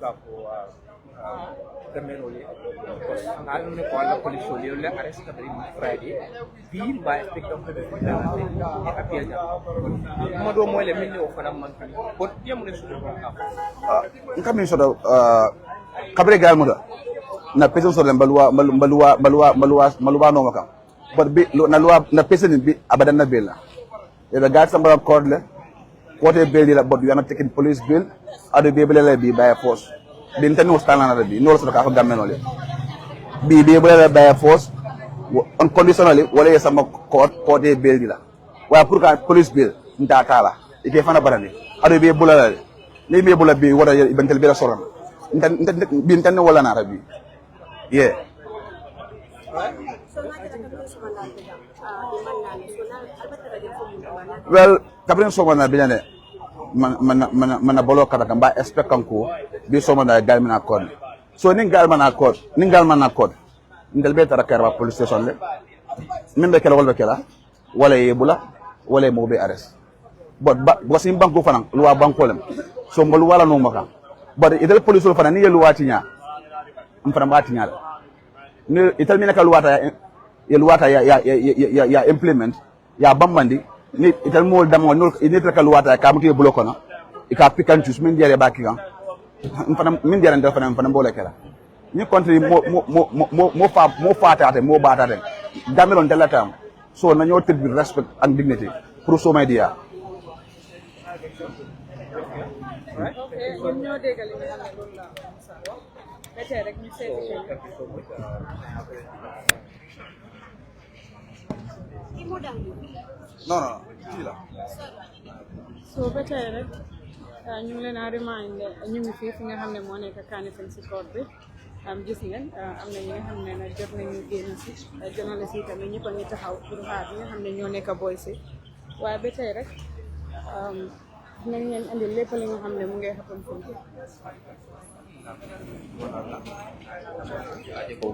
ka ko Cameroon because ang ano ni ko la police solio le arrest ka Friday bi ba expect ko appeal niya mo do mo le minni o fana man ko dia mo ne su ko kami so kabre gal mo na peso so le balua no makam but bi na loi na peso ni bi abadan na bill the guard some code le what a bill but you are not taking police bill adu be bele bi by force bin tan no stana na bi no so ka ko gamen le bi bele by force unconditionally wala sama code what a bill la wa pour ka police bill nta kala ike fana barani adu be bulala ni be bulala bi wada ibentel bi la soram bin tan wala na rabi yeah well kabrin so mana bilane man bolo kata kamba expect kanko bi so mana gal mana code so ning gal mana code ngal be tara kairaba police station le min be kala wala kala wala yebula wala mo be arrest but wasim banko fanan loi banko lem so ngol wala no maka but idel police lo fanan ni loi tinya am fanan ba tinya ni ital mina ka loi ya implement ya bambandi ni ital mo dam no ni tra ka loi ta ka muti bloco na ika pikan jus min diare baki kan fanan min diare ndal fanan bole kala ni country mo fatate mo batate gamelon delatam so nañu ted bi respect and dignity pour so media okay ñoo dégal li nga xam ne loolu la sa wax bété rek ñu sété non kila so bété rek ñu ngi leen a reminder ñu ngi fi nga xam ne moo nekk Kanifing ci court bi gis ngeen am na ñi nga xam ne nag jot nañu génn si journaliste yi tamit ñëpp a ngi taxaw pour xaar ñi nga xam ne ñoo nekk boy si waaye ba tey rek nañ leen andi lépp li nga xam ne mu ngay xappam foofu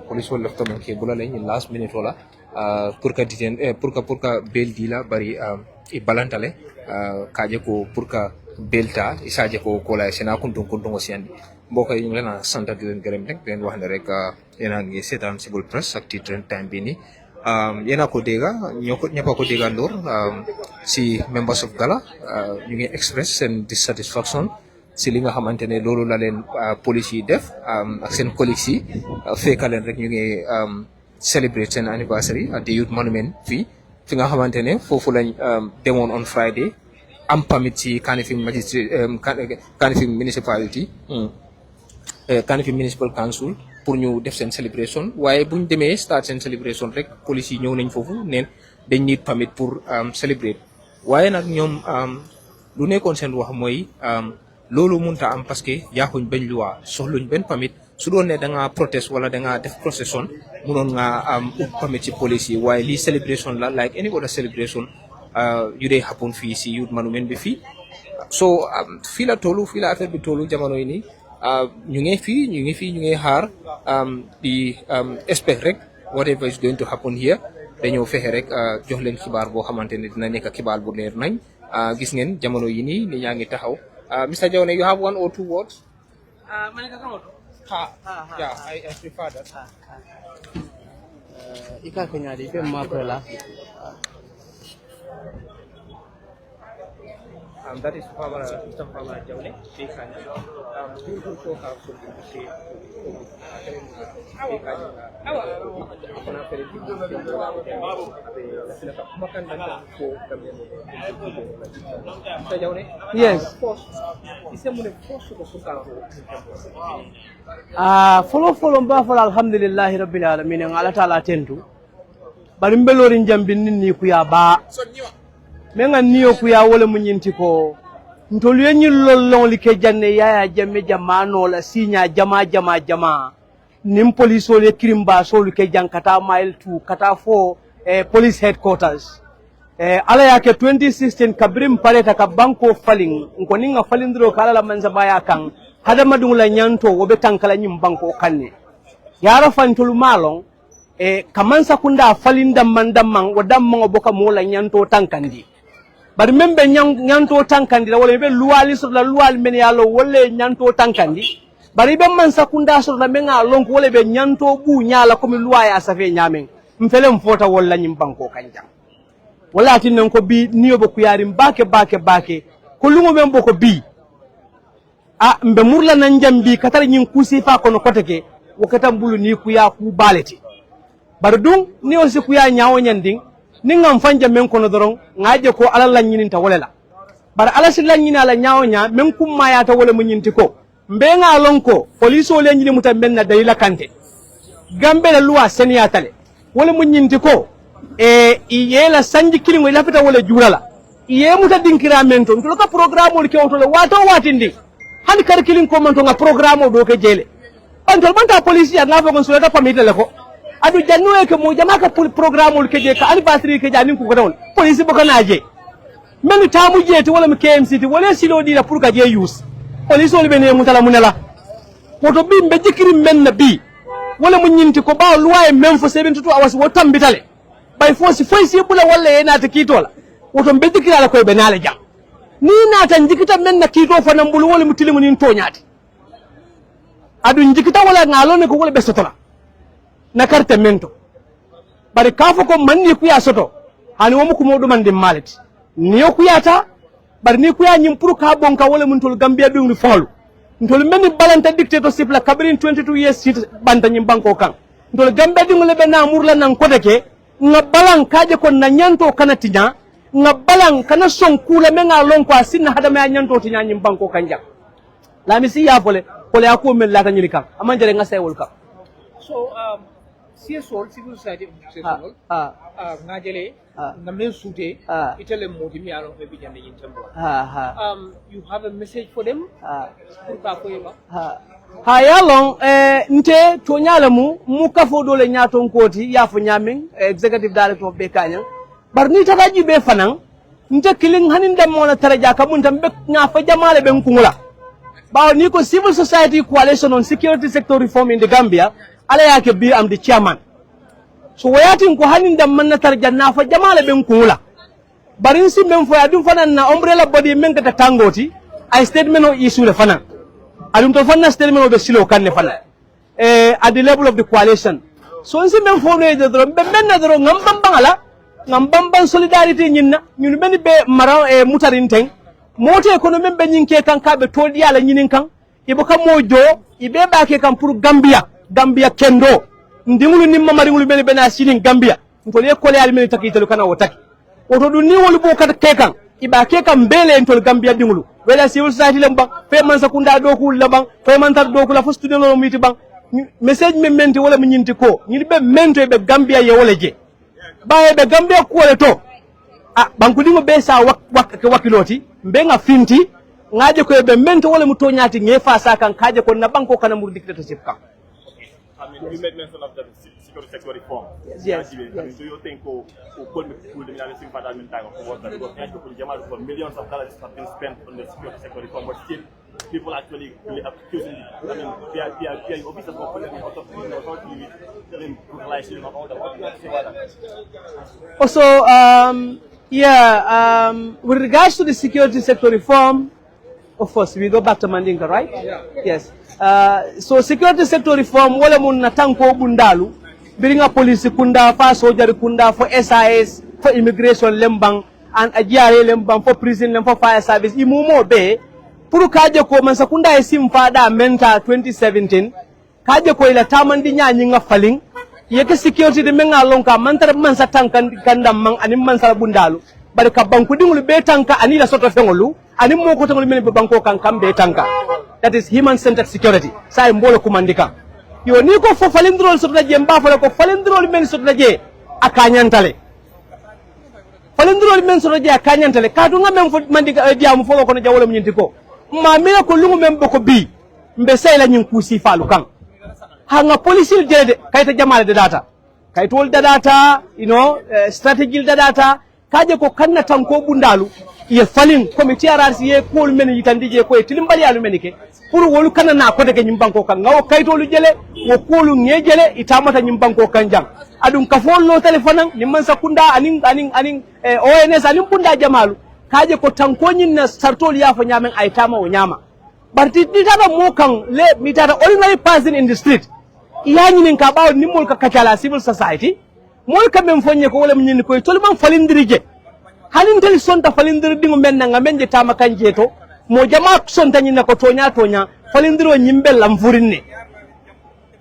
police wol lefto men ke bulale ni last minute wala pour ka diten pour ka bel dila bari e balantale kaje ko pour ka belta isaje ko la sena kuntum o siandi mbokk yi ñu ngi leen a sant di leen gërëm rek di leen wax ne rek yéen a ngi seetaan Civil Press ak Titre time bi nii yéen a ko dégga ñëpp a ko dégga ndoor si members of GALA ñu ngi express seen dissatisfaction si li nga xamante ne loolu la leen police yi def ak seen collègues yi fekka leen rek ñu ngi celebrate seen anniversary at the Youth Monument fii fi nga xamante ne foofu lañ demoon on Friday am permit ci Kanifing municipality Kanifing Municipal Council pour ñu def seen celebration waaye buñ demee start seen celebration rek police yi ñëw nañ foofu neen dañ need permit pour celebrate waaye nag ñoom lu nekkoon seen wax mooy loolu mënta am parce que jaaxuñ bañ luwaa soxluñ benn permit su doon ne da nga protest wala da nga def procession mënoon nga ut permit ci police yi waaye lii celebration la like any other celebration yu dee happen fii si Youth Monument bi fii so fii la affaire bi tollu jamono yi nii ñu ngi xaar di expect rek whatever is going to happen here dañoo fexe rek jox leen xibaar boo xamante ne dina nekk xibaar bu leer nañ gis ngeen jamono yi nii ni ñaa ngi taxaw Mr. Jawne, you have 1 or 2 words? Yeah, I prefer that. Ika kenya di pe makola. That is Mr. Farmer Jawne. People show how to say Yes. Follow mba fala alhamdulillah rabbil alamin ngala taala tentu bari mbelori njambin ni ku ya ba menga niyo ku ya wala munyinti ko ntolu yenyi lollon like janne yaya jamme jamano la sinya jama nim police ole krimba so like jankata mile 2 kata 4 police headquarters ala yake 2016 kabrim pareta ka banko falling ngoninga falindro kala la manza baya kan hada madungula nyanto wobe tankala nyim banko kanne yara fantulu malon kamansa kunda falinda mandamang wadamang oboka mola nyanto tankandi bari membe nyanto tankandi wala be luwali so la luwali men yalo wolle nyanto tankandi bari be man sakunda so na menga lonko wala be nyanto bu nyaala ko mi luwa ya safe nyamen mfele mfota wala nyim banko kanja wala tin ko bi niyo be ku yari bake ko lungo men boko bi mbe murla nan jambi katar nyin kusi fa kono koteke wakatam bulu ni ku ya ku baleti bar dum ni o si ku ya nyaawo nyanding ni ngam fanja men kono doron ngaje ko alalla nyininta wala bar ala si lan nyina la nyaawo nya men kum maya ta wala mu nyinti ko mbe nga lonko police o le nyini muta menna dalila kante gambe la loi senia tale wala mu nyinti ko iye la sanji kilingo ila fita wala jurala iye muta dinkira mento to ka programme o ke to le wato watindi hani kar kilin ko man to nga programme o do ke jele antol banta police ya nga fagon sulata pamite le ko adu jannu e ke mo jama ka programme o ke je ka anniversary ke jani ko dawol police bo kana je men tamu je to wala mu KMC wala silo di la pour ka je use police o le bene mutala munela woto bi mbe jikiri men na bi wala mu nyinti ko ba loi men fo 72 hours wo tambitale bay fosi foysi bula wala yana ta kitola woto mbe jikira la koy be nala jam ni na tan jikita men na kito fa nan bulu wala mutilimu ni toñati adu jikita wala ngalo ne ko wala be sotola na carte mento bari kafo ko manni ku ya soto hani wo ko modu man dem malati ni ku yata bari ni ku ya nyim pour ka bonka wala mun tol gambia dum ni folu ntol men balanta dictatorship la kabrin 22 years sit banta nyim banko kan ntol gambia dum le be na murla nan koteke nga balan kaje ko na nyanto kana tinya nga balan kana son kula menga lon ko asinna hada ma nyanto tinya nyim banko kanja la mi si ya pole ako men la tanyiri kan amanjere nga saywol kan so CSO civil society organization ngajele na men sute itele modi mi alon be jande yin tambo you have a message for them pour ka ko yeba yalong nte to nyalamu mu kafo dole nyaton koti ya fu nyamin executive director be kanya bar ni tataji be fanan nte killing hanin dem mona taraja kamun tambe nya fa jamale ben kungula bawo ni ko civil society coalition on security sector reform in the Gambia ala yake bi am the chairman so wayatin ko hanin dem man tarja na fa jamale ben kungula barin si men fo adum fanan na umbrella body men ka tangoti ay statement o issue le fanan adum to fanna statement o be silo kanne fana at the level of the coalition so si men fo no e do be men na do ngam bambala ngam bamban solidarity nyinna ñun ben be mara mutarin teng mote ko no men be nyinke kan ka be todi ala nyinin kan ibo kam mojo ibe ba ke kan pour Gambia kendo ndingulu nimma mari ngulu ben bena sinin Gambia to le ko le al men takitelu kana o taki oto du ni wolu bo kat ke kan iba ke kan bele en Gambia dingulu wala civil society lembang fe man sakunda do ko labang fe man tar do ko la fo student no miti bang message men menti wala min nyinti ko ñi be mento be Gambia ye wala je baye be Gambia ko le to banku dingo be sa wakiloti mbe nga finti ngaje ko be mento wala mu to nyati ngefa sa kan kaje ko na banko kana mur dictatorship kan you made mention of the security sector reform. Yes. Do you think could the millions of dollars have been spent on the security sector reform, but still people actually accusing PI officers of pulling out of brutalization of all that? Also, with regards to the security sector reform, of course, we go back to Mandinka, right? Yeah. Yes. So security sector reform, wala mun natanko bundalu, biringa police kunda, for soldier kunda, for SIS, for immigration lembang, and ajiare lembang, for prison lembang, for fire service, imumo be, puru kaje ko man sakunda esim fada menta 2017, kaje ko ila tamandi nya nyinga faling, yeke security de menga lonka mantar man satankan kanda mang anim man sala bundalu, bari ka banku dingul be tanka anila soto fengolu, anim mo ko tangol men be banko kan kambe tanka. That is human-centered security. Sa mbolo kumandika. Yo ni ko fo falindrol sotla je mba fala ko falindrol men sotla je akanyantale. Falindrol men sotla je akanyantale. Ka du ngam fo mandika diamu fo ko no jawolo nyinti ko. Ma mi ko lungu men boko bi. Mbe sayla nyin kusi falu kan. Ha nga police jede kayta jamale de data. Kaytol de data, strategy de data. Kaje ko kanna tanko bundalu. Ye falin committee RRC ye ko men yitandi je ko tilimbali alu menike pour wolu kana na ko de nyimbanko kan ngawo kayto lu jele wo ko lu ngejele itamata nyimbanko kan jang adun ka fon no telephone nimman sakunda anin ONS anin bunda jamalu kaje ko tanko nyin na sartol ya fa nyamen ay tama o nyama But it tata mo kan le mi tata ordinary person in the street. Iya nyinin ka bawo ni mol ka kacala civil society. Mol ka men fonye ko wala min ko tol man falindiri je. Halin tel sonta falindiri dingo men nga men je tama kanje to. Mo jama sonta nyina ko tonya falindiro nyimbe lamfurinne.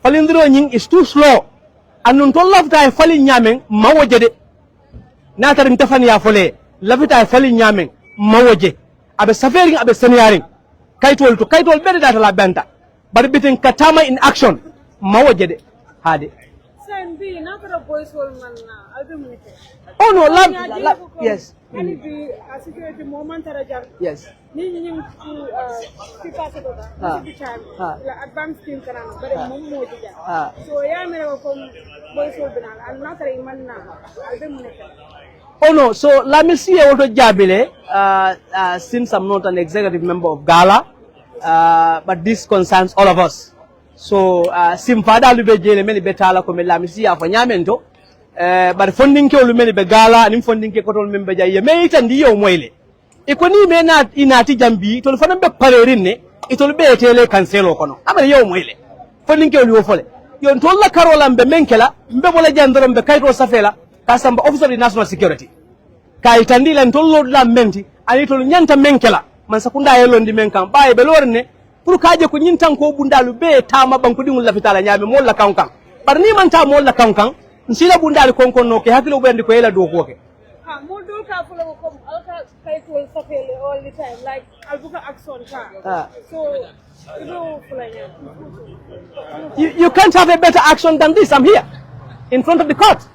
Falindiro nyin is too slow. Anun to lafta fali nyamen mawojede. Natar ntafani ya fole. Lafita fali nyamen mawoje. Abe safering abe seniaring. Kaitol bede data la benta. But bitin katama in action. Mawajede. Hade. Sandy, not a boys will man. Oh no, yes. Security moment Yes. Advanced team so yeah, boys will be not a man Oh no, so let me see what Jabile, since I'm not an executive member of GALA, but this concerns all of us. So, Simfada Lube Jele many betala come la misia for Yamento, but funding ke lumeni be GALA and funding ke kotol member ya mate and dio mwele. Ikoni me not inati jambi, to the fanambe parerine, it will be a tele cancelo kono. I'm a yo mwele. Funding ke uluofole. Yon tola Carola mbe menkela, mbebola jandro mbe kaito safela. Kasamba officer of the national security kai tandila ntollo la menti ani tol nyanta menkela man sakunda yelo ndi menkan baye be lorne pour kaje ko nyintan ko bundalu be tama banko dingul la fitala nyame mol la kankan bar ni man ta mol la kankan nsila bundalu konkon no ke hakilo bendi ko yela do ko ke ha mo do ka fulo ko alka kai to safele all the time like albuka action ka so you can't have a better action than this. I'm here in front of the court.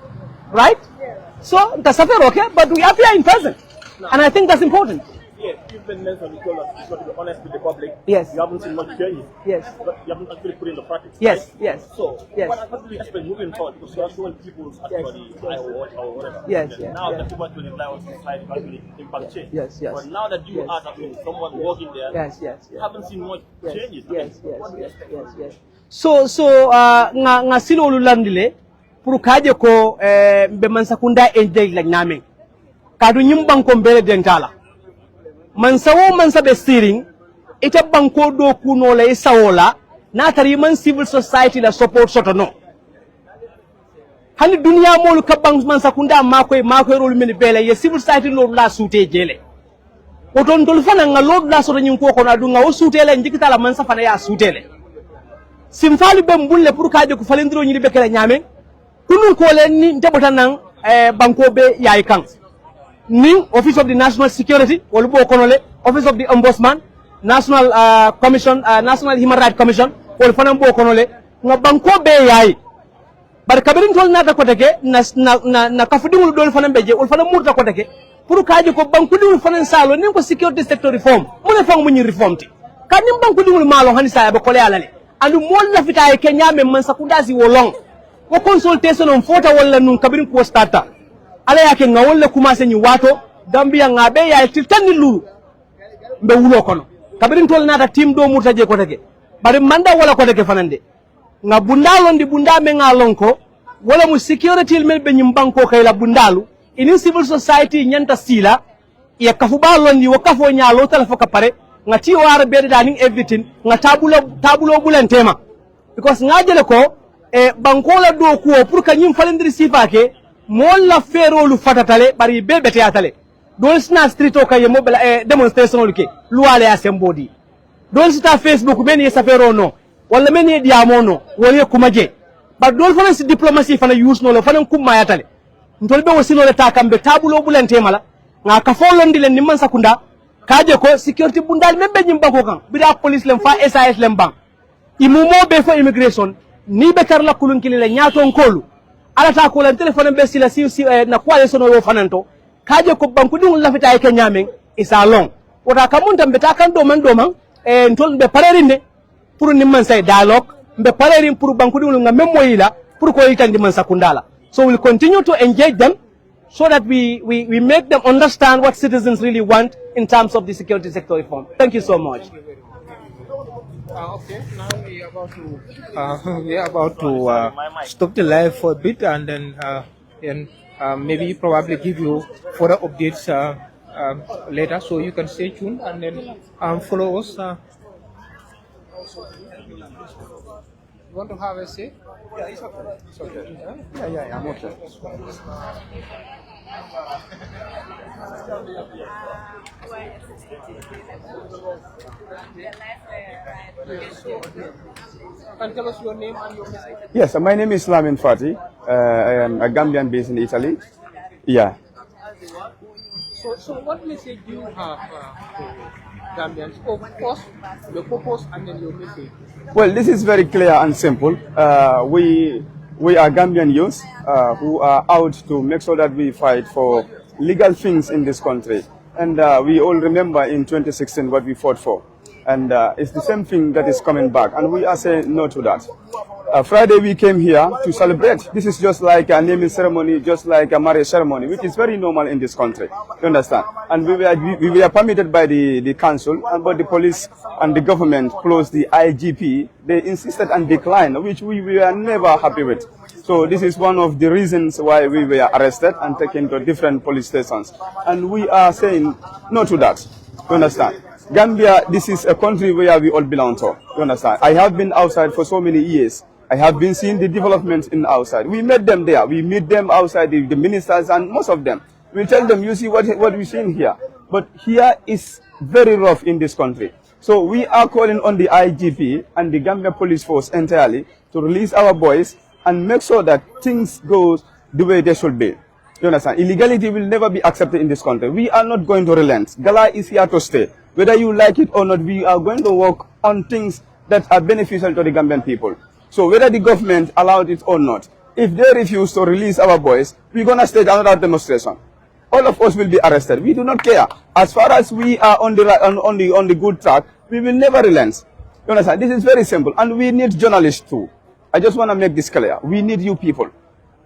Right? Yeah. So, that's okay, but we appear in person. No. And I think that's important. Yes, you've been mentioned, you told us you've got to be honest with the public. Yes. You haven't seen much changes. Yes. But you haven't actually put in the practice. Yes, right? yes. So, yes. What do we expect moving forward? Because you are showing people's actually or whatever. Yes, yes. Now yes. that people actually rely on society to actually impact change. Yes, yes. But now that you are someone working there, you haven't seen much changes. Yes, yes. So, nga silo lulandile, pour kaje ko mbe man sakunda enjay la nyame kadu nyim banko mbele dentala man sawo man sabe steering ita banko do kuno la isawola na tari man civil society la support soto no hani dunia molu ka bank man sakunda makoy rolu men bele ye civil society no la suute jele oton dol fana nga lo la soto nyin ko na du nga o suutele njikita la man sa fana ya suutele simfali be mbulle pour kaje ko falendiro nyi be kala nyame kunun kole ni ntebota nan banko be yaay kan ni office of the national security wala bo konole office of the ombudsman national commission national human rights commission wala fanam bo konole nga banko be yaay bar kabirin tol nata ko teke na kafudingul dol fanam beje wala fanam murta ko teke pour kaaji ko banko dingul fanan salo ni ko security sector reform mo ne fam mo ni reform ti kan ni banko dingul malo hani sa be kole alale andu mol la fitaay kenya men man sakudasi wolong ko consultation on fota wala nun kabirin ko starta ala yake nga wala commencer ni wato gambia nga be ya tiltani lulu mbe wulo kono kabirin tol nata team do murtaje ko tege bari manda wala ko tege fanande nga bundalo ndi bundame nga lonko wala mu security mel be nyim banko kay la bundalu in civil society nyanta sila ya kafuba londi wo kafo nyaalo tala foka pare nga ti wara be daning everything nga tabulo bulantema because nga jele ko bankola do ko pour ka nyim falendiri sifake molla ferolu fatatale bari bebete atale don sna street o kay mo demonstration luke luwale ya sembodi don sta facebook men ye safero no wala men ye diamo no wala kumaje ba don fana si diplomacy fana use no lo fana kumma yatale ntol be wasino le takambe tabulo bulante mala nga ka folondi len nimman sakunda kaje ko security bundal membe nyim bako kan bida police lem fa SAS lem bang imumo be fa immigration ni be kar la kulun kilile nyaaton kolu ala ta ko lan telephone be sila si na kwale sono yo fananto kaje ko banku dingul lafita e kenyamen isa long wota kamunta be ta kan do man ntol be parerinde pour ni man say dialogue be parerin pour banku dingul nga memoyila pour ko yitandi man sakundala so we'll continue to engage them so that we make them understand what citizens really want in terms of the security sector reform. Thank you so much. Okay, now we are about to stop the live for a bit and then maybe probably give you further updates later, so you can stay tuned and then follow us You want to have a say? Yeah, it's okay. It's okay. Yeah, I'm okay. And tell us your name and your message. Yes, my name is Lamin Fati. I am a Gambian based in Italy. Yeah. So what message do you have for Gambians? Of course, your purpose and then your message. Well, this is very clear and simple. We are Gambian youths who are out to make sure that we fight for legal things in this country. And we all remember in 2016 what we fought for. And it's the same thing that is coming back. And we are saying no to that. Friday we came here to celebrate. This is just like a naming ceremony, just like a marriage ceremony, which is very normal in this country. You understand? And we were permitted by the council, but the police and the government closed the IGP. They insisted and declined, which we were never happy with. So this is one of the reasons why we were arrested and taken to different police stations. And we are saying no to that. You understand? Gambia, this is a country where we all belong to. You understand? I have been outside for so many years. I have been seeing the developments in outside. We met them there. We meet them outside, the ministers and most of them. We tell them, you see what we're seeing here. But here is very rough in this country. So we are calling on the IGP and the Gambia Police Force entirely to release our boys and make sure that things go the way they should be. You understand? Illegality will never be accepted in this country. We are not going to relent. GALA is here to stay. Whether you like it or not, we are going to work on things that are beneficial to the Gambian people. So whether the government allowed it or not, if they refuse to release our boys, we're going to stage another demonstration. All of us will be arrested. We do not care. As far as we are on the good track, we will never relent. You understand? This is very simple. And we need journalists too. I just want to make this clear. We need you people.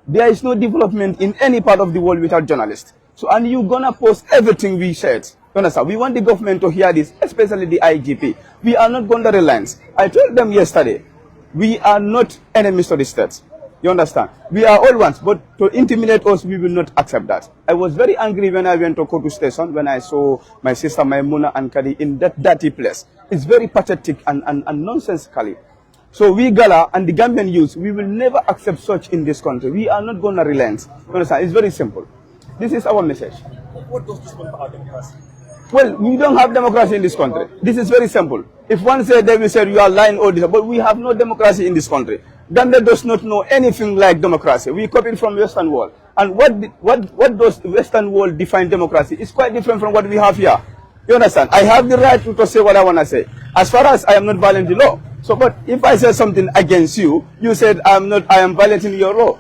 There is no development in any part of the world without journalists. So, and you're going to post everything we said. You understand? We want the government to hear this, especially the IGP. We are not going to relent. I told them yesterday, we are not enemies to the state. You understand? We are all ones, but to intimidate us, we will not accept that. I was very angry when I went to Kotu Station, when I saw my sister Maimuna and Kadi in that dirty place. It's very pathetic and nonsensical. So we GALA and the Gambian youth, we will never accept such in this country. We are not going to relent. You understand? It's very simple. This is our message. What does this mean for our democracy? Well, we don't have democracy in this country. This is very simple. If one said, they will say you are lying or this, but we have no democracy in this country. Gambia does not know anything like democracy. We copied from Western world. And what does the Western world define democracy? It's quite different from what we have here. You understand? I have the right to say what I want to say. As far as I am not violating the law. So, but if I say something against you, you said I am violating your law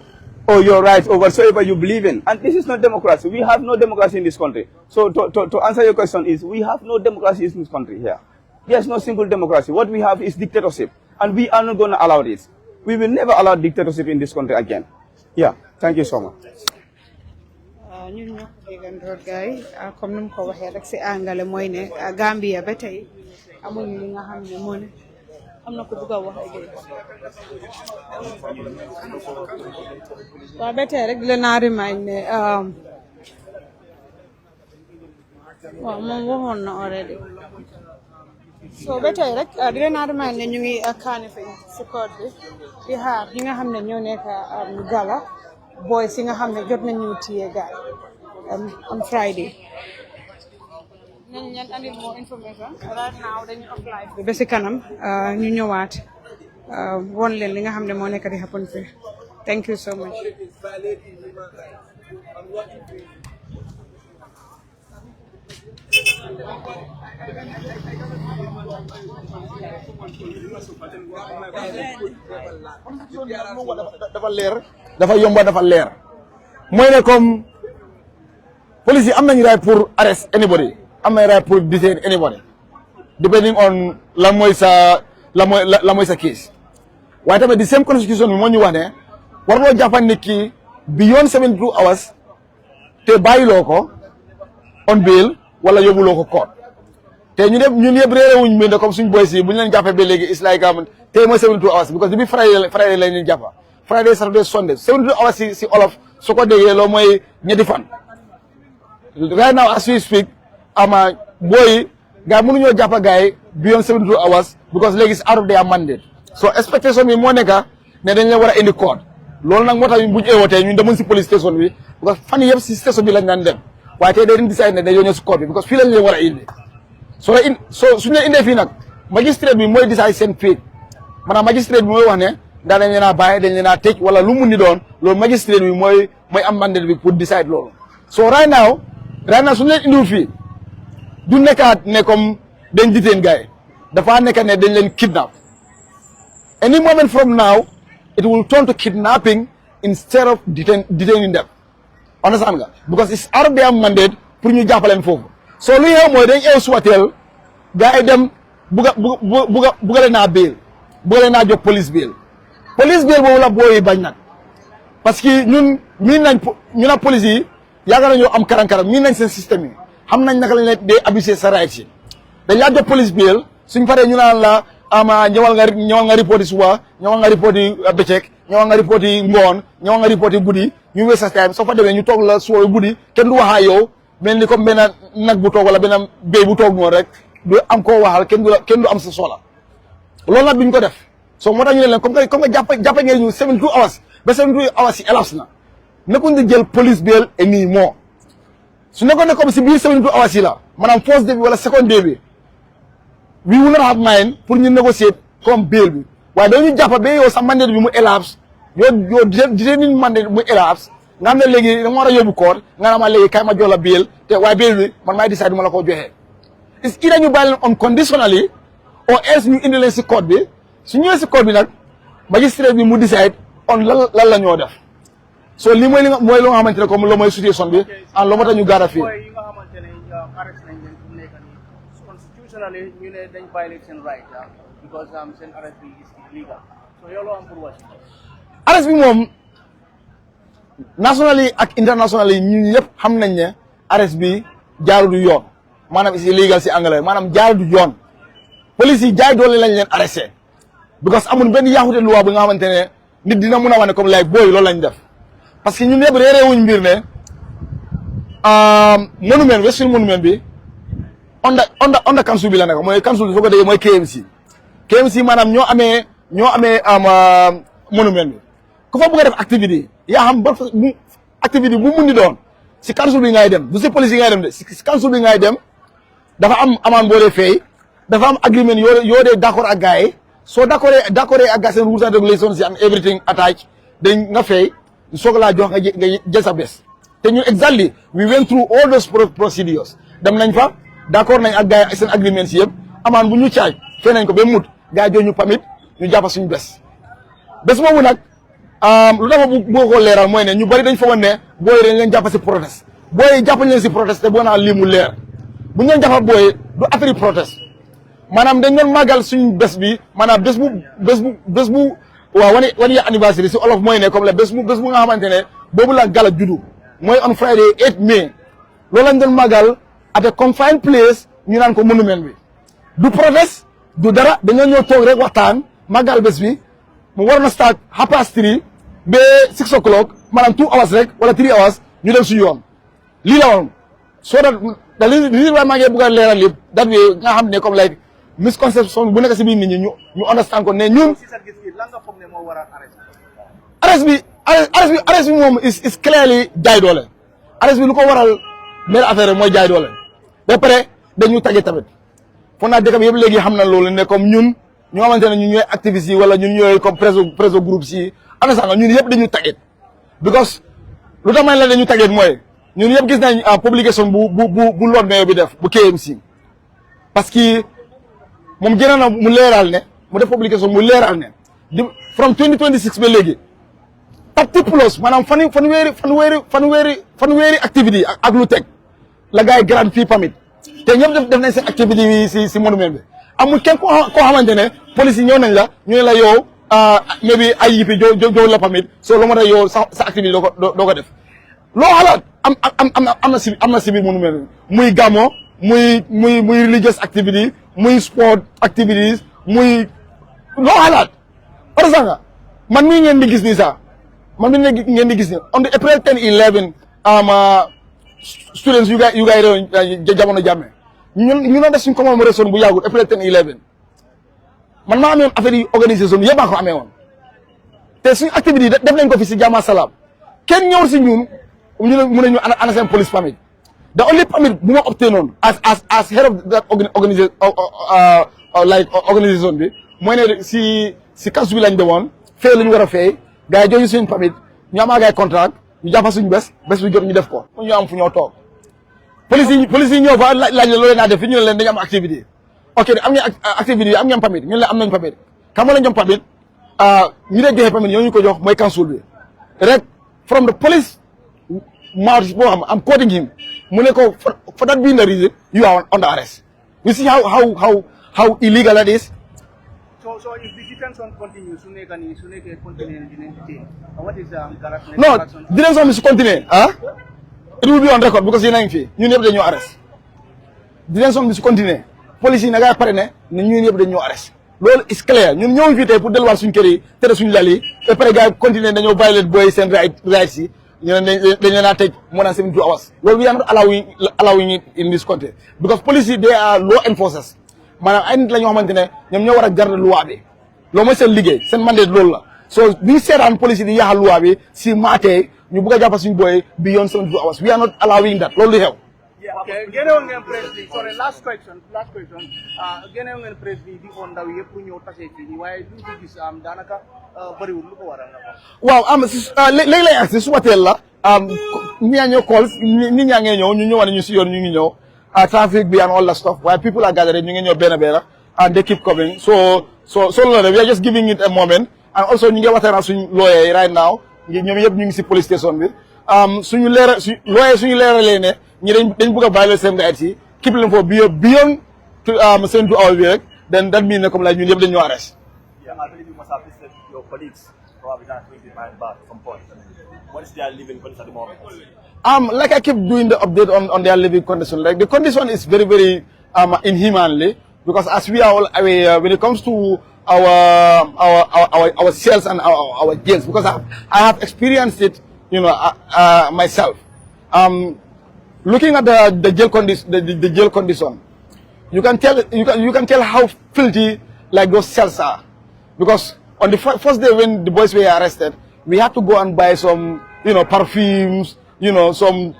or your right or whatsoever you believe in. And this is not democracy. We have no democracy in this country. So to answer your question is, we have no democracy in this country here. There's no single democracy. What we have is dictatorship. And we are not going to allow this. We will never allow dictatorship in this country again. Yeah, thank you so much. ñun ñoo ko déggandoo gars yi comme ni mu ko waxee rek si angale mooy ne Gambia ba tey amuñu li nga xam ne moo ne am na ko bëgg a wax ak waaw ba tey rek di leen a remind ne waaw moom waxoon na already so ba tey rek di leen a remind ne ñu ngi Kanifing si code bi di xaar ñi nga xam ne ñoo nekk GALA boy si nga xam ne jot nañu téye gaay on Friday nañ leen andil more information right now dañu apply ba si kanam ñu ñëwaat won leen li nga xam ne moo nekk di happen fi thank you so much dafa leer dafa yomba dafa leer mooy ne comme police yi am nañu right pour arrest anybody am nañu right pour detain anybody depending on la mooy sa case waaye tamit the same constitution bi moo ñu wax ne war loo jàppan nit ki beyond 72 hours te bàyyiloo ko on bail wala yóbbuloo ko court te ñun yëpp réerewuñ mi ne comme suñ boy si bu ñu leen jàppee ba léegi it's like tey mooy 72 hours because depuis Friday lañ leen jàppa Friday Saturday Sunday 72 hours si olof su ko déggee loolu mooy ñetti fan right now as we speak ama boy gars yi mënuñoo jàpp gars yi beyond 72 hours because léegi it's out of their mandate so expectation bi moo nekk ne dañ leen war a indi code loolu nag moo tax bu ñu eewatee ñun demoon si police station bi because fan yëpp si station bi lañ daan dem waaye tey dañ decide ne dañoo ñëw si code bi because fii lañ leen war a indi suñu leen indee fii nag magistrate bi mooy decide seen fate maanaam magistrate bi mooy wax ne daa dañ leen a bàyyi dañ leen a tëj wala lu mun ni doon loolu magistrate bi mooy am mandate bi pour decide loolu so right now suñu leen indiwul fii du nekkaat ne comme dañ detain gars yi dafa nekk ne dañ leen kidnap any moment from now it will turn to kidnapping instead of detaining them understand nga because it's out of their mandate pour ñu jàppaleen foofu so lu xew mooy dañ eew suwateel gars yi dem buga leen naa bail buga leen naa jox police bail boobu la booyi bañ nag parce que ñun ñu na police yi yàgg nañoo am karan-karan miin nañ seen système yi xam nañ naka lañ leen dee abuser sa rights yi dañ laa jox police bail suñ paree ñu naan la ama ñëwal nga report yi suba ñëwal nga report yi bëccëg ñëwal nga report yi ngoon ñëwal nga report yi guddi ñu waste sa time soo fa demee ñu toog la suba guddi kenn du waxaa yow mel ni comme benn nag bu toog wala benn béy bu toog noonu rek du am koo waxal kenn du am sa soxla loolu nag duñ ko def so moo tax ñu ne leen comme que jàppe ngeen ñu 72 hours ba 72 hours yi elapse na nekkuñ di jël police bail et nii moo su nekkoon ne comme si biir 72 hours yi la maanaam first day bi wala second day bi we will not have mind pour ñu négocier comme bail bi waaye dañu jàpp ba yow sa mandate bi mu elapse yow detaining mandate mu elapse nga xam ne léegi da nga war a yóbbu koor nga ne ma léegi kay ma jox la bail te waaye bail bi man maay décide du ma la ko joxee is either ñu bàyyi leen unconditionally or else ñu indi leen si code bi su ñëwee si code bi nag magistrate bi mu decide on lan la ñoo def so lii mooy loo nga xamante ne comme loo mooy situation bi and loo moo tax ñu gaara fii yi nga xamante ne arrest nañ leen fu mu nekk nii constitutionally ñu ne dañ violate seen right because seen arrest bi is illegal so yow loo am pour wax arrest bi moom nationally ak internationally ñun ñëpp xam nañ ne arrest bi jaaru du yoon maanaam is illegal si anglais maanaam jaaru du yoon police yi jaay doole lañ leen arrêté because amul benn yaaxute loi bi nga xamante ne nit dina mun a wane comme like booy loolu lañ def parce que ñun ñëpp réeréewuñ mbir ne monument Westfield monument bi under council bi la nekk mooy council bi soo ko déggee mooy KMC maanaam ñoo amee monument bi ku fa bëgg a def activité yaa xam ba activité bu mun di doon si council bi ngay dem du si police yi ngay dem de si council bi ngay dem dafa am amaan boo dee fay dafa am agreement yoo dee d'accord ak gars yi soo d'accord ak gars seen rules and regulations and everything attached dañ nga fay soog laa jox nga jël sa bés te ñun exactly we went through all those procedures dem nañ fa d'accord nañ ak gars yi seen agreements yëpp amaan bu ñu caaj fay nañ ko ba mut gars yi jox ñu permit ñu jàppa suñu bés boobu nag lu dafa boo ko leeral mooy ne ñu bari dañ fa woon ne booy dañ leen jàppa si protest booy jàppañ leen si protest te boo naa lii mu leer bu ñu leen jàppa booy du affaire protest maanaam dañ doon màggal suñu bés bi maanaam bés bu waaw wane ya anniversaire si olof mooy ne comme la bés bu nga xamante ne boobu la gala juddu mooy on Friday 8 May loolu lañ doon màggal at a confined place ñu naan ko monument bi du protest du dara dañoo ñëw toog rek waxtaan màggal bés bi mu war na start 3:30 ba 6 o'clock maanaam 2 hours rek wala 3 hours ñu dem suñu yoon lii la woon soo da li maa ngi bëgg a leeral lépp dat bi nga xam ne comme like misconception bu nekk si biir nit ñi ñu understand ko ne ñun arrest bi moom is clearly jaay doole arrest bi lu ko waral benn affaire mooy jaay doole ba pare dañu tàgge tamit foog naa dëkk bi yëpp léegi xam na loolu ne comme ñun ñoo xamante ne ñun ñooy activistes yi wala ñun ñooy comme presso groupe yi understand nga ñun yëpp dañu tàgget because lu tax may la dañu tàgget mooy ñun yëpp gis nañ publication bu Lord Mayor bi def bu KMC parce que moom gën na mu leeral ne mu def publication mu leeral ne from 2026 ba léegi 30+ maanaam fanweeri activité ak lu teg la gars yi grant fii permit te ñëpp def nañ seen activité yi si monument bi amul kenn koo xamante ne police yi ñëw nañ la ñu ne la yow maybe ay yipi jow la permit so lu ma tax yow sa activité doo ko def loo xalaat am na si biir monument bi muy gàmmo muy religious activity muy sport activities muy loo xalaat par exemple man mii ngeen di gis nii sax ngeen di gis nii on the April 10 11 students yu gay jamono jàmme ñu doon def suñ commémoration bu yàggul April 10 11 man maa amee woon affaire yi organisation yëpp maa ko amee woon te suñ activité yi def nañ ko fi si jàmm salaam kenn ñëwul si ñun ñu ne mun nañu ana seen police permit the only permit bu ma obtain noonu as head of that organisation bi mooy ne si kasu bi lañ demoon fay la ñu war a fay gars yi joñu suñu permit ñu amaa gars yi contrat ñu jàppa suñu bés bi jot ñu def ko ñu am fu ñoo toog police yi ñëw fa laaj la loolu naa def fi ñu ne leen dañu am activité ok am ngeen activité yi am ngeen permit ñu ne leen am nañ permit xam nga lañ jom permit ñu dee joxe permit ñoo ñu ko jox mooy council bi rek from the police mouth boo xam am quoting him mu ne ko for that being the reason you are under arrest you see how illegal that is. So if the detention continues, what is GALA's next No, action? detention is continue. It will be on record because you're not in you never dañoo arrest. Detention is continue. Police yi nga pare ne ñu ñëpp dañoo arrest. Loolu is clear. Ñun ñoo fi tey pour delluwaat suñu kër yi tere suñu lal yi et après gars continuer dañoo violate boy seen rights yi ñu ne dañ leen a tëj more than 72 hours. Loolu we are not allowing it in this country because police yi they are law enforcers. maanaam ay nit la ñoo xamante ne ñoom ñoo war a garder loi bi loolu mooy seen liggéey seen mandate loolu la so bi seetaan police yi di yaxal loi bi si maatee ñu bugg a jàpp suñu booy beyond 72 hours we are not allowing that loolu di xew. Okay, génnewoon ngeen presse bi sorry last question génnewoon ngeen presse bi di oo ndaw yëpp pour ñëw tasee fii nii waaye duñ ko gis daanaka bëriwul lu ko waral nga waaw léegi lay agsi suba teel la nit ñaa ñoo call nit ñaa ngee ñëw ñu ñëwaat ñu si yoon ñu ngi ñëw traffic be and all that stuff while people are gathering ñu ngi ñëw benn and they keep coming so we are just giving it a moment and also ñu ngi waxtaan suñu lawyer right now ñoom yëpp ñu ngi si police station bi suñu leeralee ne ñi dañ bëgg a bàyyi seen rights yi keep leen foofu beyond 72 hours bi rek then that mean ne comme like ñun yëpp dañu arrest. Yeah, I believe you must have visited your colleagues probably not going behind bars at some point. What is their living condition at the moment? Like I keep doing the update on their living condition. Like the condition is very, very inhumanly because as we are all aware, when it comes to our cells and our jails, because I have experienced it, myself. Looking at the jail condition, you can tell how filthy like those cells are, because on the first day when the boys were arrested, we had to go and buy some perfumes. Some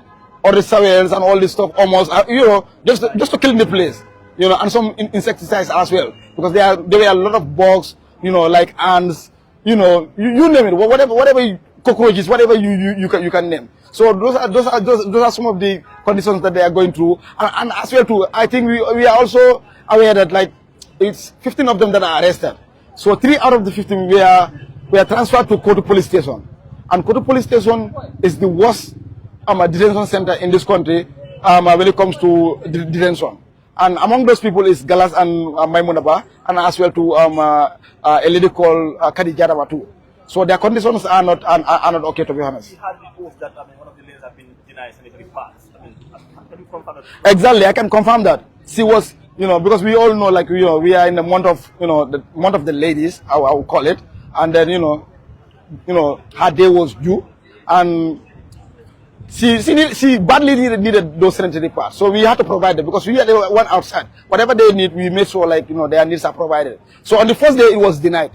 other towels and all this stuff almost, just to clean the place, and some insecticides as well, because there were a lot of bugs, like ants, you name it, whatever cockroaches, whatever you can name. So those are some of the conditions that they are going through, and as well too, I think we are also aware that like it's 15 of them that are arrested. So 3 out of the 15 were transferred to Kotu Police Station, and Kotu Police Station is the worst detention center in this country when it comes to detention. And among those people is Galas and Maimunaba, and as well to a lady called Khadija too. So their conditions are not okay, to be honest. We had reports that one of the lanes have been denied sanitary pads. Can you confirm that? Exactly, I can confirm that. She was, because we all know, like we are in the month of, the month of the ladies, I will call it, and then her day was due, and she badly needed those sanitary pads, so we had to provide them because we had one outside. Whatever they need, we made sure like their needs are provided. So on the first day it was denied,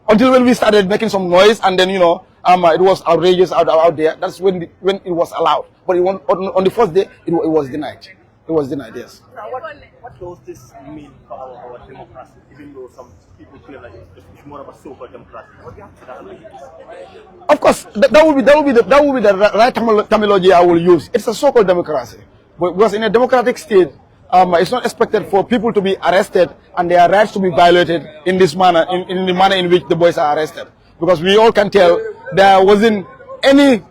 until when we started making some noise, and then it was outrageous out there. That's when it was allowed. But on the first day it was denied. It was denied. Yes. Now, what does this mean for our democracy? Even though some people feel like it's more of a so-called democracy, what do you have to say? Of course, that will be the right terminology I will use. It's a so-called democracy, because in a democratic state, it's not expected for people to be arrested and their rights to be violated in this manner, in the manner in which the boys are arrested. Because we all can tell there wasn't any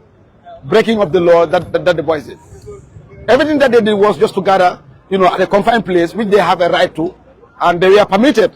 breaking of the law that the boys did. Everything that they did was just to gather, at a confined place, which they have a right to, and they were permitted,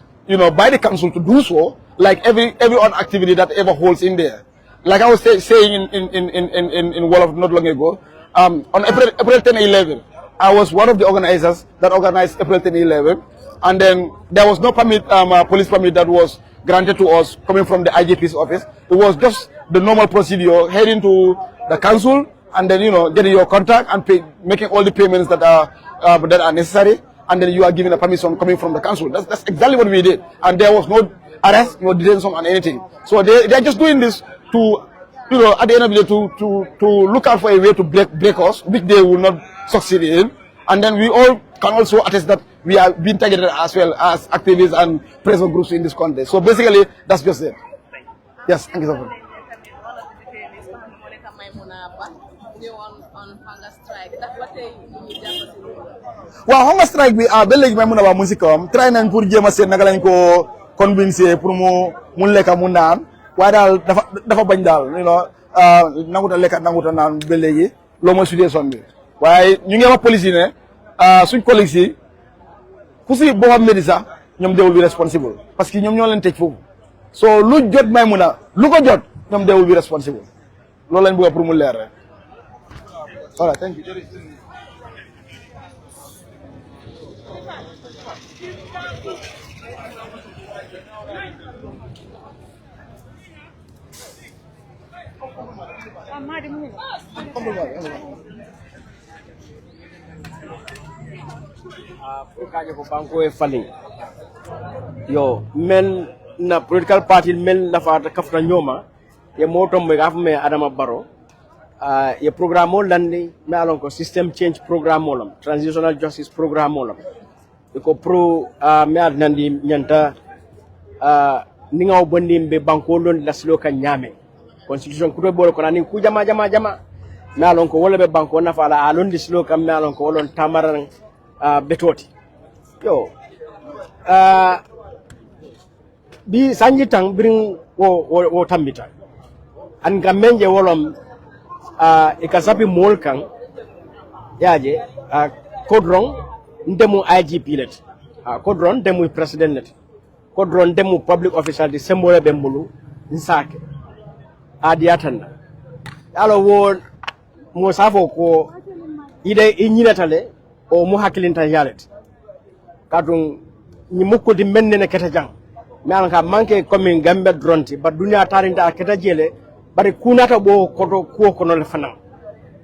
by the council to do so, like every other activity that ever holds in there. Like I was saying in Wolof not long ago, on April 10 11, I was one of the organizers that organized April 10 11, and then there was no permit, police permit that was granted to us coming from the IGP's office. It was just the normal procedure, heading to the council, and then getting your contract and making all the payments that are necessary, and then you are given a permission coming from the council. That's exactly what we did. And there was no arrest, no detention on anything. So they're just doing this to, at the end of the day, to look out for a way to break us, which they will not succeed in. And then we all can also attest that we are being targeted as well as activists and pressure groups in this country. So basically, that's just it. Yes, thank you so much. Waaw hunger strike bi ba léegi may mun a wax musikam try nañ pour jéem a seet naka lañ ko convincer pour mu lekka mu naan waaye daal dafa bañ daal nanguta lekka nanguta naan ba léegi loolu mooy situation bi waaye ñu ngi wax police yi ne suñ collègues yi ku si boppam medi sax ñoom they will be responsible parce que ñoom ñoo leen tëj foofu so lu jot may mun a lu ko jot ñoom they will be responsible loolu lañ bëgg pour mu leer rek. All right, thank you. Kaje ko banko e falling yo men na political party men la fa kafta nyoma ye motom be gafme Adama Barrow ye programme landi me alon ko system change programme lam transitional justice programme lam ko pro me ad nandi nyanta ningaw bondi be banko lon laslo ka nyame constitution kuto bol ko nani ku jama me alon ko wala be banko na fala alon dislo kam me alon ko wolon tamaran betoti yo bi sanji tang bring wo tambita an gamenje wolom ikasapi mol kan yaje kodron ndemu IGP let kodron ndemu president let kodron ndemu public official di sembole be mbulu nsake adiatanda alo wo mo safo ko ide inyinatale o mu hakkilinta yalet kadum ni mukko di menne keta jang nan ka manke comme gambe dronti ba dunya tarinta keta jele bari kunata bo koto ko le fana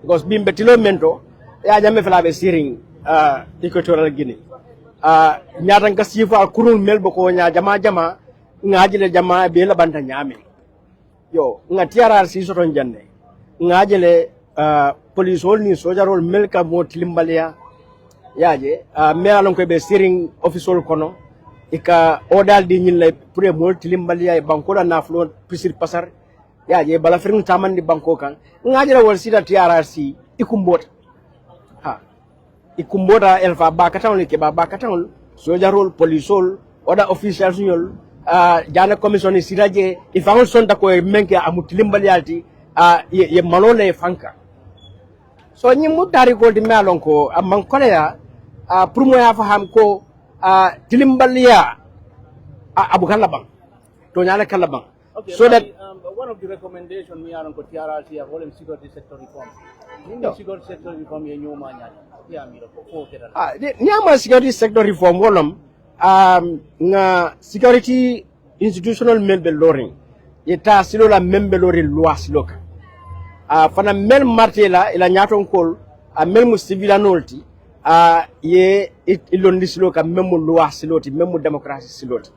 because bimbe tilo mento ya jamme fala be siring equatorial guinea nyaata nga sifa kurun melbo ko nya jama ngajile jama be la banta nyame yo nga tiarar si soton janne ngajile police hol ni sojarol melka mo tilimbalia yaje me alon ko be steering official kono ika odal di nyille pour mo tilimbalia e banko la naflo pisir pasar yaje bala firin tamandi banko kan ngajira wol sida TRRC ikumbota elfa ba katawol ke ba katawol sojarol polisol oda officials nyol jana commission siraje ifangol sonda ko menke amu tilimbaliyalti ye malole fanka so nyi mutari ko di melon ko amman koleya pour mo ya faham ko tilimbaliya abu kalabang to nyala kalabang. Okay, so that one of the recommendations we are on TRRC are all in security sector reform. In security sector reform, you know, nyama security sector reform wolom nga security institutional member loring eta silo la member loring loi siloka fana mel martela ila nyaton kol mel mu civilanolti ye ilondi siloka memu loi siloti memu democracy siloti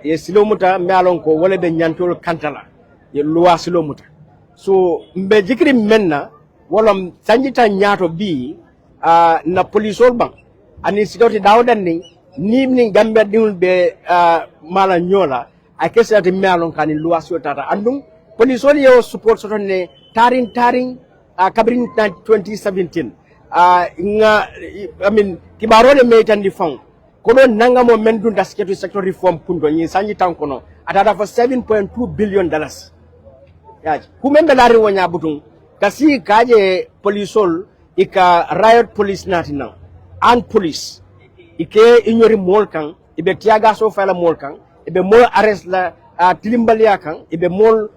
ye silo muta melon ko wala be nyantol kantala ye loi silo muta so mbe jikri menna wolom sanjita nyato bi na polisol bang ani security dawdan ni gambe diul be mala nyola akesa te melon kan loi silo tata andum polisol yo support soton ne taring kabrin 2017 nga I mean kibarole metan di fang kono nanga mo mendu da security sector reform pundo ni sanji tankono atata for 7.2 billion dollars yaji kumembe lari wonya butun kasi kaje polisol ika riot police natina and police ike ignori molkan ibe tiaga so fala molkan ibe mol arrest la tilimbalia kan ibe mol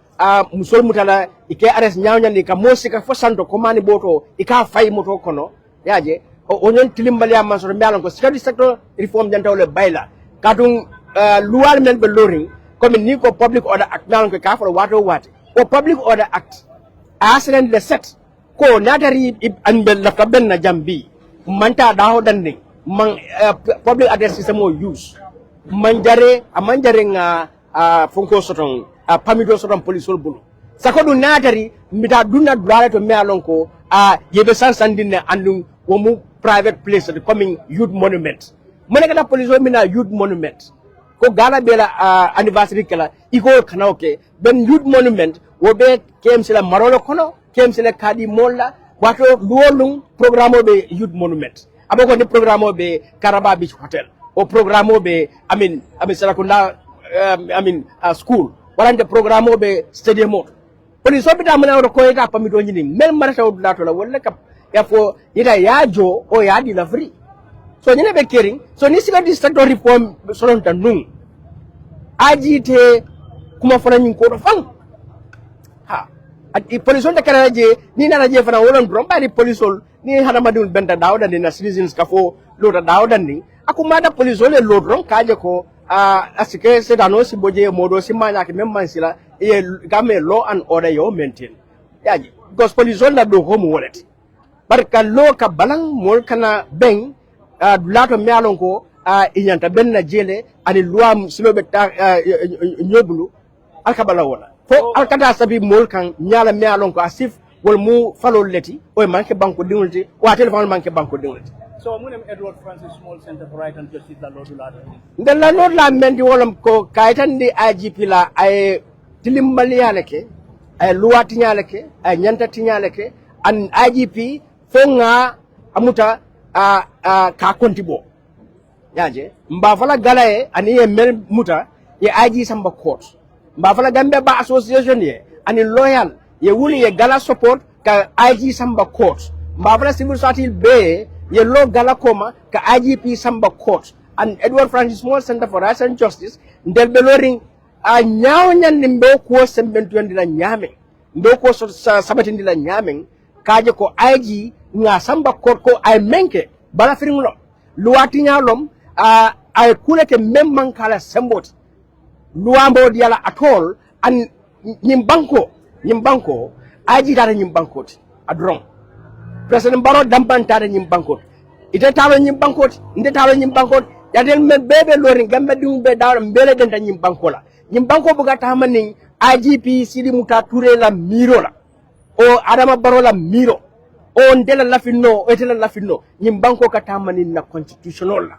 musol mutala ike arrest nyawnya ni ka mosika fosanto komani boto ika fay moto kono yaje onyon tilimbalia masoro mbialon ko security sector reform jantawle bayla kadung luwal men be loring comme ni ko public order act nan ko ka for wato wati o public order act asren le set ko natari anbel lafta ben na jambi manta daho dande man public address system o use manjare nga fonko soton pamido soton police ol bulu sakodu natari mita dunna dwale to me alonko yebe sansandine andu womu private place the coming youth monument moneka police o mina youth monument ko gala bela anniversary kala iko kana okay ben youth monument wo be KMC la marolo kono KMC la kadi molla wato luolum programme be youth monument aboko ni programme be kairaba beach hotel o programme be amin sarakunda school warande programme be stadium police obita mona ko eta pamido nyini mel marata odulato la wala kap ya fo ita yajo o ya di la free so nyine be caring so ni siga district reform solon tan nun ajite kuma fana nyin ko do fan ha ati police on de karaje ni na raje fana wolon drum bari police ol ni hana madul benta dawda ni na citizens ka fo loda dawda ni akuma da police ol lo drum kaje ko asike se dano si boje modo si manya ke memman sila e game law and order yo maintain yaji because police ol na do home wallet barka lo ka balang mol kana ben lato mialon ko inyanta benna jele ani luam silobe ta nyobulu alkabala wala fo alkata sabi mol kan nyala mialon ko asif wol mu falo leti o manke banko dingulti wa telephone manke banko dingulti so munem Edward Francis Small Center for Right and Justice la lodu la den la lord la mendi wolom ko kaytan di IGP la ay tilimbali yaleke ay luwati nyaleke ay nyanta tinyaleke an IGP fonga amuta ka kontibo yaje mbafala galae ani mel muta ye IG samba court mbafala gambe ba association ye ani loyal ye wuli ye gala support ka IG samba court mbafala civil society be ye lo gala koma ka IGP samba court and Edward Francis Small Center for Rights and Justice ndel be loring a nyaaw nyan mbe ko sembentu ndila nyame ndo ko sabati ndila nyame kaje ko IG nga samba court ko ay menke bala firingulo luwati nyalom ay kulete memman kala sembot luambo diala atol an nyimbanko aji dara nyimbankoti adron president baro dambantare nyimbankoti ite talo nyimbankoti inde talo nyimbankoti yadel men bebe lorin gambe dumbe dawra mbele denta nyimbankola nyimbanko buga tamani IGP sidi muta ture la miro la o adama baro la miro o ndela lafino o etela lafino nyimbanko katamani na constitutional la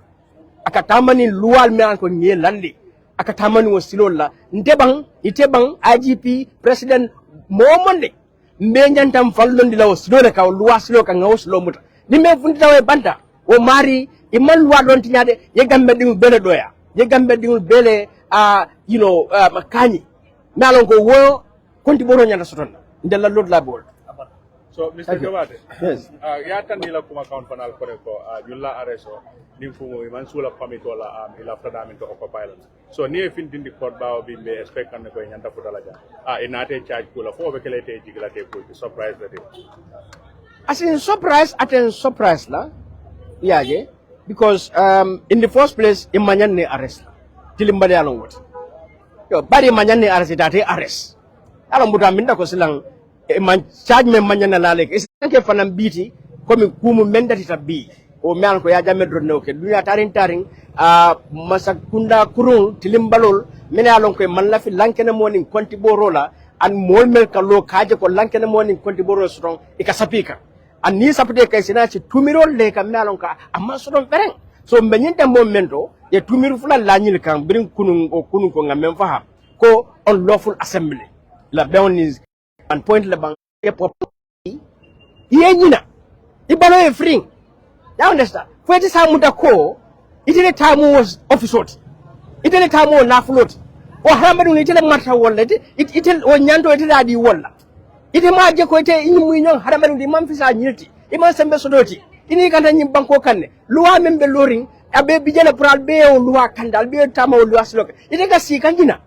akatamani luwal me ko nyelandi akatamani wosilol la itebang IGP president momonde mbe nyantam fallondi la wosilole ka luwa silo ka ngawsilo muta nimbe fundita we banta o mari iman luwa don tinyade ye gambe dingul bele doya ye gambe dingul bele makani nalon ko wo konti boro nyanda soton ndela lord la bol. So, Mr. Jawade, yes. Yatan nila kuma account panel kore ko yulla areso nimfumo imansula pamito la ila fradamento of violence. So ni fin dindi court bawo bi me expect kan ko nyanda futala ja. Inate charge kula fo be kelete jigla te ko surprise the day. As in surprise la yaje because in the first place imanyan ne arrest tilimbali along what. Yo bari manyan ne arrest date arrest. Along buta minda ko silang man charge me manyana lalek isanke fanam biti komi kumu mendati tabi o mean ko ya jamme dronno ke dunya tarin masakunda kurun tilimbalol mene alon ko man lafi lankene morning konti borola an mol mel kallo kaje ko lankene morning konti boro strong ikasapika an ni sapde kay sinaci tumirol le kam melon ka amma sodon fereng so menyinte momento e tumiru fula lañil kan birin kunun ko ngam faham ko on lawful assembly la bewnis and point le bang e property yenyina ibalo e free you understand for this time muta ko itele time was office itele time o na float o hamadu itele marta wolle itele o nyanto itele adi wolla ite ma je ko ite inu muñon hamadu di man fisa nyilti iman sembe sodoti ini kanta nyim banko kanne luwa membe loring abe bijele pral be o luwa kandal be tama o luwa sloka ite ga si kanjina